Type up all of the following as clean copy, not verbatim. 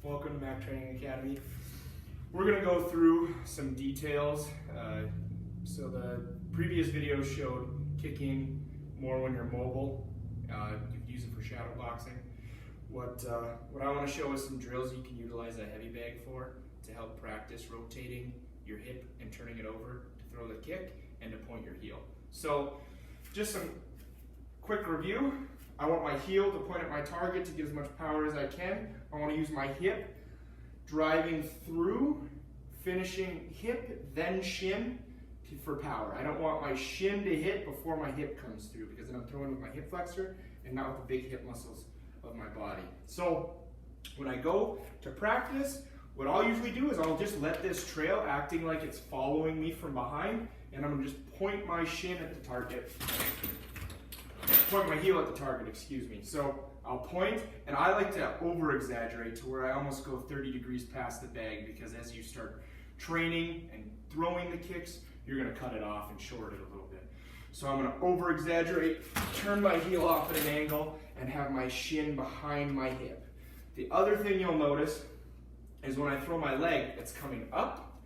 Welcome to Mack Training Academy. We're going to go through some details. So the previous video showed kicking more when you're mobile. You can use it for shadow boxing. What I want to show is some drills you can utilize a heavy bag for to help practice rotating your hip and turning it over to throw the kick and to point your heel. So just some quick review. I want my heel to point at my target to get as much power as I can. I want to use my hip driving through, finishing hip, then shin for power. I don't want my shin to hit before my hip comes through, because then I'm throwing with my hip flexor and not with the big hip muscles of my body. So when I go to practice, what I'll usually do is I'll just let this trail acting like it's following me from behind, and I'm going to just point my shin at the target. Point my heel at the target, excuse me. So I'll point, and I like to over-exaggerate to where I almost go 30 degrees past the bag, because as you start training and throwing the kicks, you're going to cut it off and short it a little bit. So I'm going to over-exaggerate, turn my heel off at an angle, and have my shin behind my hip. The other thing you'll notice is when I throw my leg, it's coming up,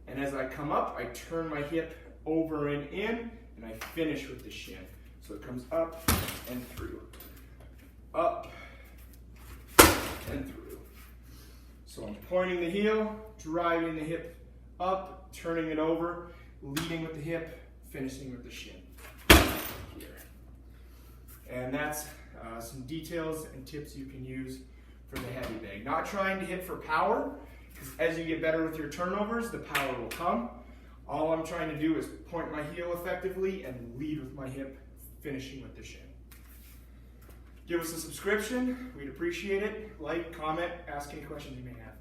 and as I come up, I turn my hip over and in, and I finish with the shin. So it comes up and through, up and through. So I'm pointing the heel, driving the hip up, turning it over, leading with the hip, finishing with the shin here. And that's some details and tips you can use for the heavy bag. Not trying to hit for power, because as you get better with your turnovers, the power will come. All I'm trying to do is point my heel effectively and lead with my hip, finishing with the shin. Give us a subscription, we'd appreciate it. Like, comment, ask any questions you may have.